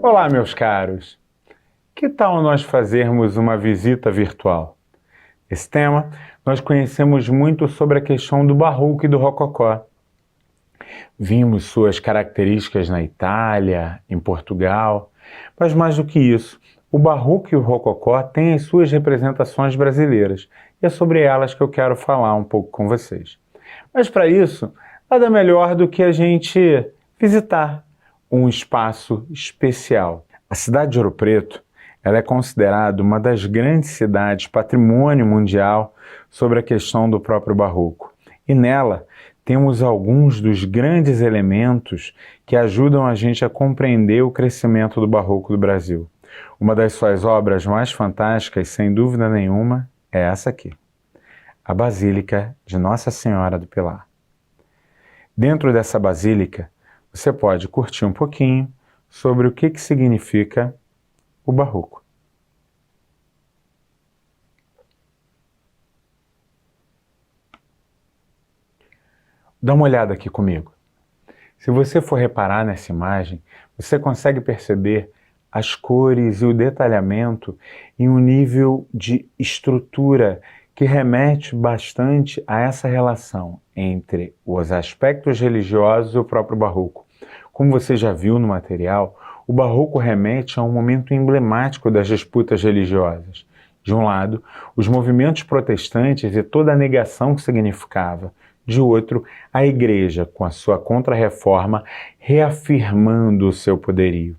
Olá, meus caros! Que tal nós fazermos uma visita virtual? Nesse tema, nós conhecemos muito sobre a questão do Barroco e do Rococó. Vimos suas características na Itália, em Portugal, mas mais do que isso, o Barroco e o Rococó têm as suas representações brasileiras, e é sobre elas que eu quero falar um pouco com vocês. Mas para isso, nada melhor do que a gente visitar um espaço especial. A cidade de Ouro Preto, ela é considerada uma das grandes cidades patrimônio mundial sobre a questão do próprio Barroco. E nela temos alguns dos grandes elementos que ajudam a gente a compreender o crescimento do Barroco do Brasil. Uma das suas obras mais fantásticas, sem dúvida nenhuma, é essa aqui, a Basílica de Nossa Senhora do Pilar. Dentro dessa basílica, você pode curtir um pouquinho sobre o que significa o Barroco. Dá uma olhada aqui comigo. Se você for reparar nessa imagem, você consegue perceber as cores e o detalhamento em um nível de estrutura que remete bastante a essa relação entre os aspectos religiosos e o próprio Barroco. Como você já viu no material, o Barroco remete a um momento emblemático das disputas religiosas. De um lado, os movimentos protestantes e toda a negação que significava. De outro, a Igreja, com a sua Contra-Reforma, reafirmando o seu poderio.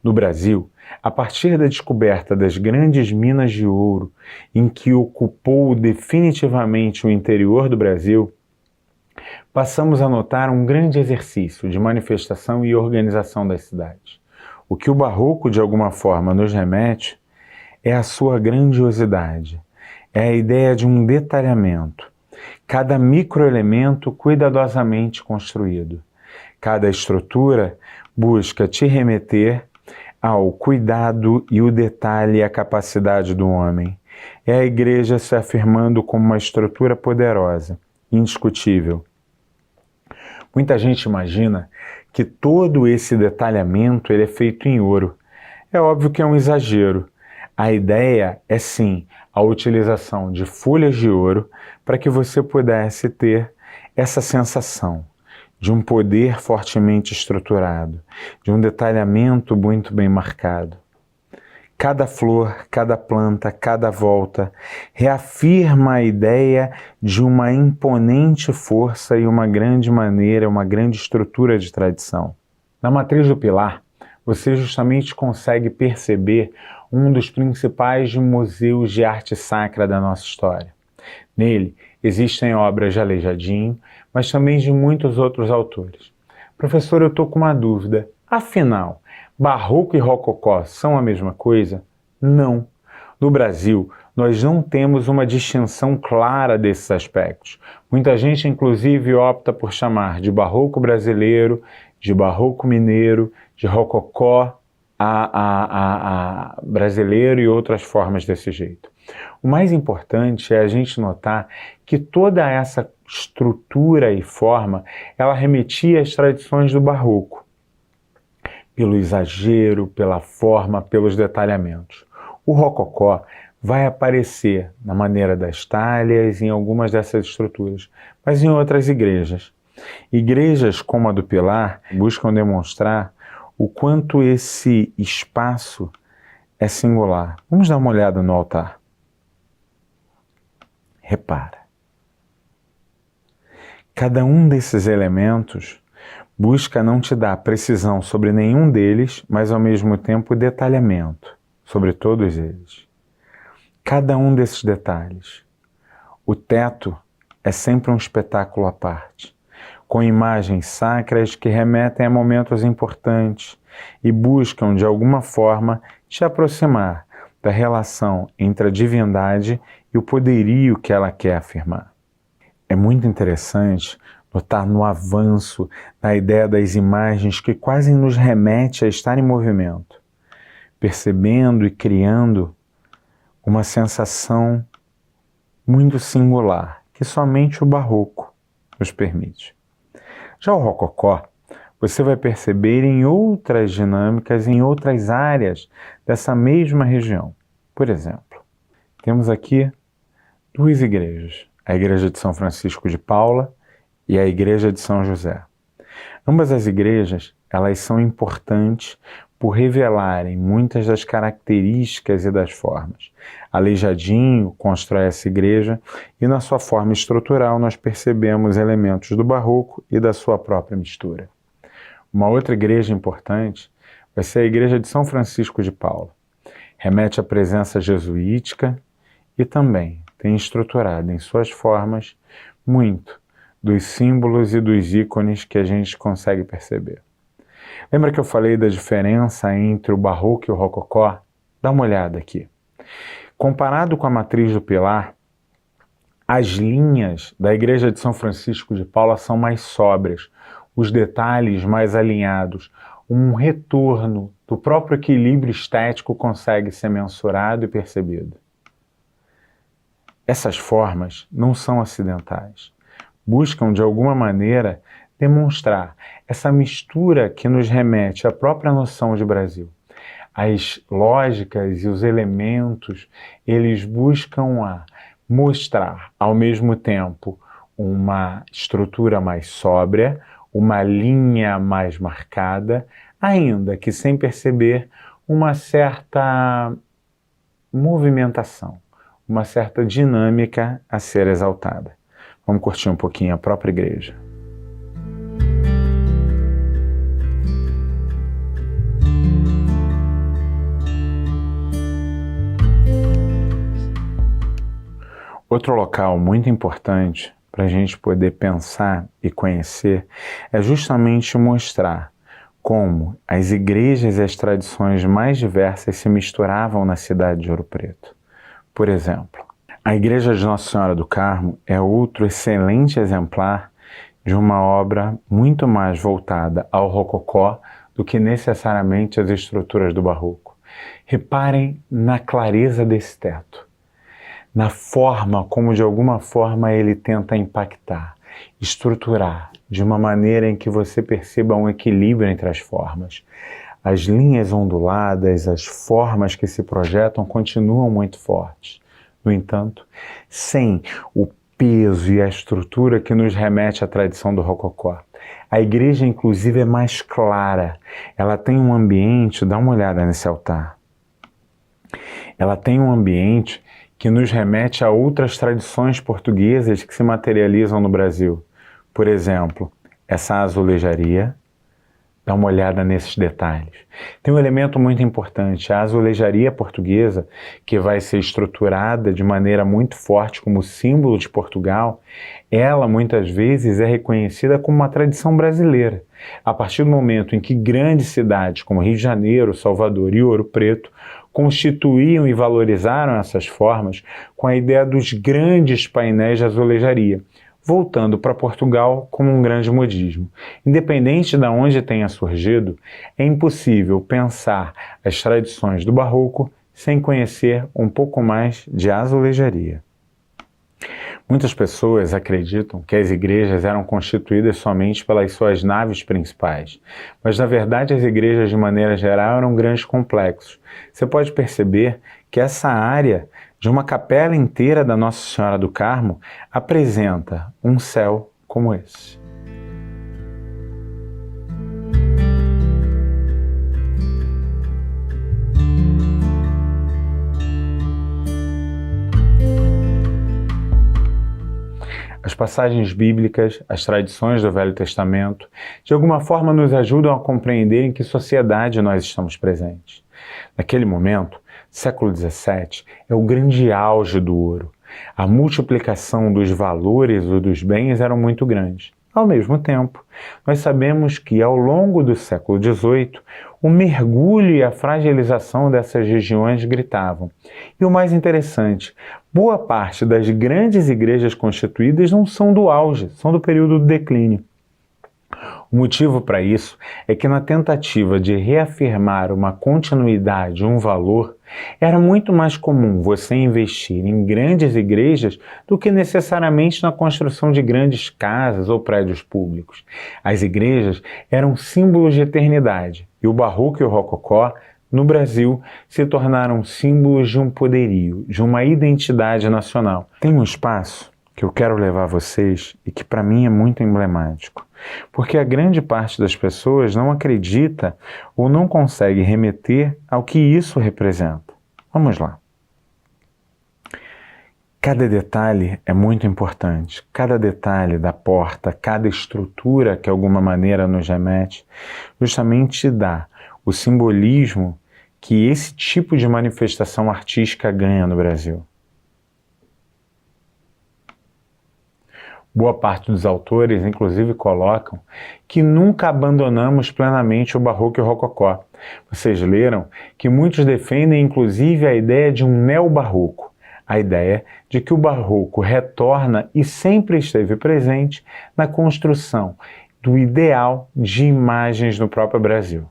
No Brasil, a partir da descoberta das grandes minas de ouro, em que ocupou definitivamente o interior do Brasil, passamos a notar um grande exercício de manifestação e organização das cidades. O que o Barroco, de alguma forma, nos remete é a sua grandiosidade, é a ideia de um detalhamento. Cada microelemento cuidadosamente construído. Cada estrutura busca te remeter ao cuidado e o detalhe e a capacidade do homem. É a Igreja se afirmando como uma estrutura poderosa, indiscutível. Muita gente imagina que todo esse detalhamento ele é feito em ouro. É óbvio que é um exagero. A ideia é sim a utilização de folhas de ouro para que você pudesse ter essa sensação de um poder fortemente estruturado, de um detalhamento muito bem marcado. Cada flor, cada planta, cada volta reafirma a ideia de uma imponente força e uma grande maneira, uma grande estrutura de tradição. Na matriz do pilar, você justamente consegue perceber um dos principais museus de arte sacra da nossa história. Nele existem obras de Aleijadinho, mas também de muitos outros autores. Professor, eu estou com uma dúvida. Afinal, Barroco e Rococó são a mesma coisa? Não. No Brasil, nós não temos uma distinção clara desses aspectos. Muita gente, inclusive, opta por chamar de Barroco brasileiro, de Barroco mineiro, de Rococó brasileiro e outras formas desse jeito. O mais importante é a gente notar que toda essa estrutura e forma, ela remetia às tradições do Barroco, pelo exagero, pela forma, pelos detalhamentos. O Rococó vai aparecer na maneira das talhas, em algumas dessas estruturas, mas em outras igrejas. Igrejas como a do Pilar buscam demonstrar o quanto esse espaço é singular. Vamos dar uma olhada no altar. Repara. Cada um desses elementos busca não te dar precisão sobre nenhum deles, mas ao mesmo tempo detalhamento sobre todos eles. Cada um desses detalhes. O teto é sempre um espetáculo à parte, com imagens sacras que remetem a momentos importantes e buscam, de alguma forma, te aproximar da relação entre a divindade e o poderio que ela quer afirmar. É muito interessante notar no avanço da ideia das imagens que quase nos remete a estar em movimento, percebendo e criando uma sensação muito singular, que somente o Barroco nos permite. Já o Rococó você vai perceber em outras dinâmicas, em outras áreas dessa mesma região. Por exemplo, temos aqui duas igrejas, a Igreja de São Francisco de Paula e a Igreja de São José. Ambas as igrejas, elas são importantes por revelarem muitas das características e das formas. Aleijadinho constrói essa igreja e na sua forma estrutural nós percebemos elementos do barroco e da sua própria mistura. Uma outra igreja importante vai ser a Igreja de São Francisco de Paula. Remete à presença jesuítica e também tem estruturado em suas formas muito dos símbolos e dos ícones que a gente consegue perceber. Lembra que eu falei da diferença entre o barroco e o rococó? Dá uma olhada aqui. Comparado com a matriz do pilar, as linhas da Igreja de São Francisco de Paula são mais sóbrias, os detalhes mais alinhados, um retorno do próprio equilíbrio estético consegue ser mensurado e percebido. Essas formas não são acidentais. Buscam, de alguma maneira, demonstrar essa mistura que nos remete à própria noção de Brasil. As lógicas e os elementos, eles buscam mostrar, ao mesmo tempo, uma estrutura mais sóbria, uma linha mais marcada, ainda que sem perceber uma certa movimentação, uma certa dinâmica a ser exaltada. Vamos curtir um pouquinho a própria igreja. Outro local muito importante para a gente poder pensar e conhecer é justamente mostrar como as igrejas e as tradições mais diversas se misturavam na cidade de Ouro Preto. Por exemplo, a Igreja de Nossa Senhora do Carmo é outro excelente exemplar de uma obra muito mais voltada ao rococó do que necessariamente as estruturas do barroco. Reparem na clareza desse teto, na forma como de alguma forma ele tenta impactar, estruturar, de uma maneira em que você perceba um equilíbrio entre as formas. As linhas onduladas, as formas que se projetam continuam muito fortes. No entanto, sem o peso e a estrutura que nos remete à tradição do rococó. A igreja, inclusive, é mais clara. Ela tem um ambiente, dá uma olhada nesse altar. Ela tem um ambiente que nos remete a outras tradições portuguesas que se materializam no Brasil. Por exemplo, essa azulejaria. Dá uma olhada nesses detalhes. Tem um elemento muito importante, a azulejaria portuguesa, que vai ser estruturada de maneira muito forte como símbolo de Portugal, ela muitas vezes é reconhecida como uma tradição brasileira. A partir do momento em que grandes cidades como Rio de Janeiro, Salvador e Ouro Preto constituíam e valorizaram essas formas com a ideia dos grandes painéis de azulejaria, voltando para Portugal como um grande modismo. Independente de onde tenha surgido, é impossível pensar as tradições do barroco sem conhecer um pouco mais de azulejaria. Muitas pessoas acreditam que as igrejas eram constituídas somente pelas suas naves principais, mas na verdade as igrejas de maneira geral eram grandes complexos. Você pode perceber que essa área de uma capela inteira da Nossa Senhora do Carmo apresenta um céu como esse. As passagens bíblicas, as tradições do Velho Testamento, de alguma forma nos ajudam a compreender em que sociedade nós estamos presentes. Naquele momento, século XVII, é o grande auge do ouro. A multiplicação dos valores ou dos bens eram muito grandes. Ao mesmo tempo, nós sabemos que ao longo do século XVIII, o mergulho e a fragilização dessas regiões gritavam. E o mais interessante, boa parte das grandes igrejas constituídas não são do auge, são do período do declínio. O motivo para isso é que na tentativa de reafirmar uma continuidade, um valor, era muito mais comum você investir em grandes igrejas do que necessariamente na construção de grandes casas ou prédios públicos. As igrejas eram símbolos de eternidade e o Barroco e o Rococó, no Brasil, se tornaram símbolos de um poderio, de uma identidade nacional. Tem um espaço que eu quero levar a vocês e que para mim é muito emblemático, porque a grande parte das pessoas não acredita ou não consegue remeter ao que isso representa. Vamos lá. Cada detalhe é muito importante. Cada detalhe da porta, cada estrutura que de alguma maneira nos remete, justamente dá o simbolismo que esse tipo de manifestação artística ganha no Brasil. Boa parte dos autores, inclusive, colocam que nunca abandonamos plenamente o Barroco e o Rococó. Vocês leram que muitos defendem, inclusive, a ideia de um neobarroco, a ideia de que o Barroco retorna e sempre esteve presente na construção do ideal de imagens no próprio Brasil.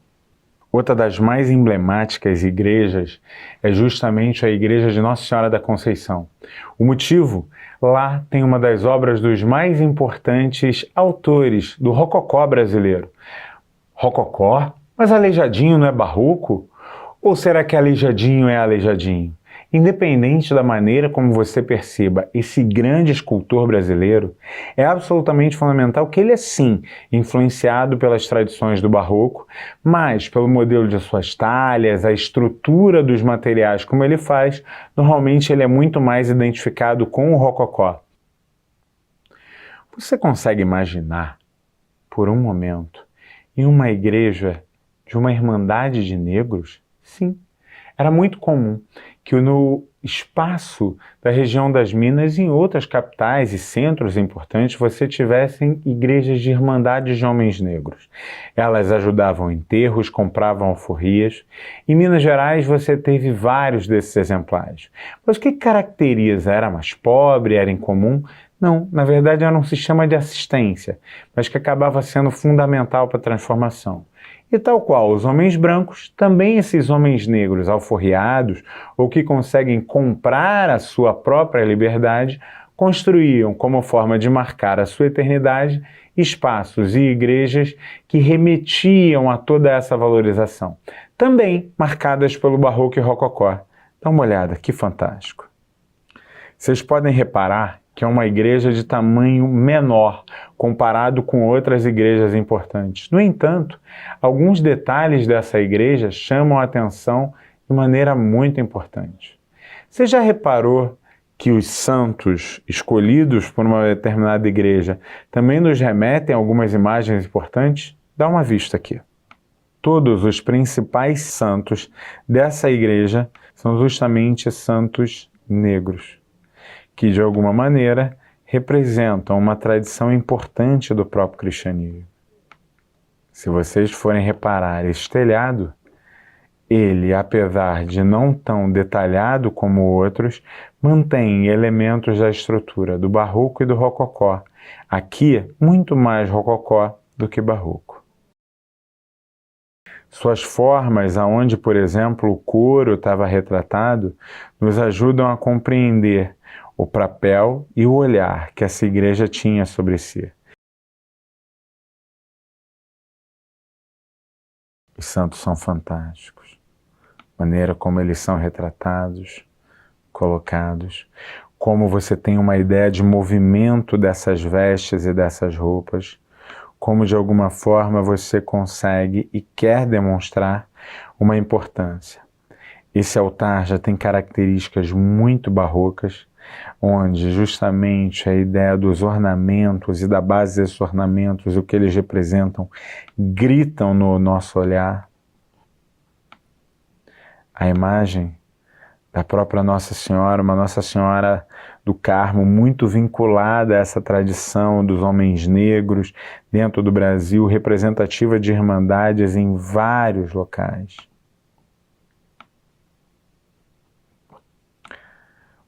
Outra das mais emblemáticas igrejas é justamente a igreja de Nossa Senhora da Conceição. O motivo? Lá tem uma das obras dos mais importantes autores do rococó brasileiro. Rococó? Mas Aleijadinho não é barroco? Ou será que Aleijadinho é Aleijadinho? Independente da maneira como você perceba esse grande escultor brasileiro, é absolutamente fundamental que ele é sim influenciado pelas tradições do barroco, mas pelo modelo de suas talhas, a estrutura dos materiais como ele faz, normalmente ele é muito mais identificado com o rococó. Você consegue imaginar, por um momento, em uma igreja de uma irmandade de negros? Sim. Era muito comum que no espaço da região das Minas e em outras capitais e centros importantes você tivessem igrejas de irmandades de homens negros. Elas ajudavam em enterros, compravam alforrias. Em Minas Gerais você teve vários desses exemplares. Mas o que caracteriza? Era mais pobre? Era incomum? Não, na verdade era um sistema de assistência, mas que acabava sendo fundamental para a transformação. E tal qual os homens brancos, também esses homens negros alforriados ou que conseguem comprar a sua própria liberdade, construíam como forma de marcar a sua eternidade espaços e igrejas que remetiam a toda essa valorização, também marcadas pelo Barroco e Rococó. Dá uma olhada, que fantástico. Vocês podem reparar que é uma igreja de tamanho menor, comparado com outras igrejas importantes. No entanto, alguns detalhes dessa igreja chamam a atenção de maneira muito importante. Você já reparou que os santos escolhidos por uma determinada igreja também nos remetem a algumas imagens importantes? Dá uma vista aqui. Todos os principais santos dessa igreja são justamente santos negros, que de alguma maneira representam uma tradição importante do próprio cristianismo. Se vocês forem reparar esse telhado, ele, apesar de não tão detalhado como outros, mantém elementos da estrutura do barroco e do rococó. Aqui, muito mais rococó do que barroco. Suas formas, aonde, por exemplo, o couro estava retratado, nos ajudam a compreender o papel e o olhar que essa igreja tinha sobre si. Os santos são fantásticos. A maneira como eles são retratados, colocados, como você tem uma ideia de movimento dessas vestes e dessas roupas, como de alguma forma você consegue e quer demonstrar uma importância. Esse altar já tem características muito barrocas, onde justamente a ideia dos ornamentos e da base desses ornamentos, o que eles representam, gritam no nosso olhar. A imagem da própria Nossa Senhora, uma Nossa Senhora do Carmo muito vinculada a essa tradição dos homens negros dentro do Brasil, representativa de irmandades em vários locais.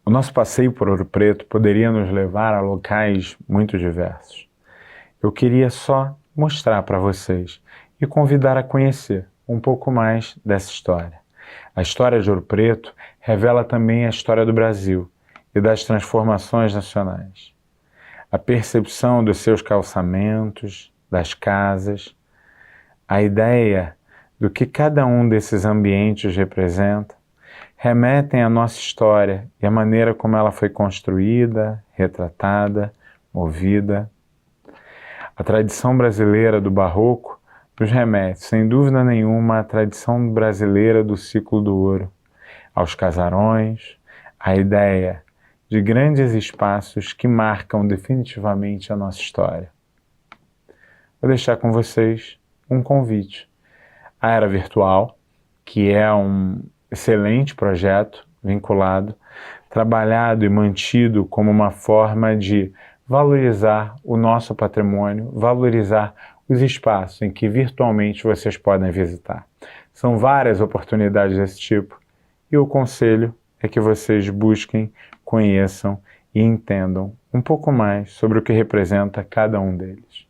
O nosso passeio por Ouro Preto poderia nos levar a locais muito diversos. Eu queria só mostrar para vocês e convidar a conhecer um pouco mais dessa história. A história de Ouro Preto revela também a história do Brasil e das transformações nacionais. A percepção dos seus calçamentos, das casas, a ideia do que cada um desses ambientes representa, remetem à nossa história e à maneira como ela foi construída, retratada, movida. A tradição brasileira do Barroco nos remete, sem dúvida nenhuma, à tradição brasileira do ciclo do ouro, aos casarões, à ideia de grandes espaços que marcam definitivamente a nossa história. Vou deixar com vocês um convite. A Era Virtual, que é um excelente projeto vinculado, trabalhado e mantido como uma forma de valorizar o nosso patrimônio, valorizar os espaços em que virtualmente vocês podem visitar. São várias oportunidades desse tipo e o conselho é que vocês busquem, conheçam e entendam um pouco mais sobre o que representa cada um deles.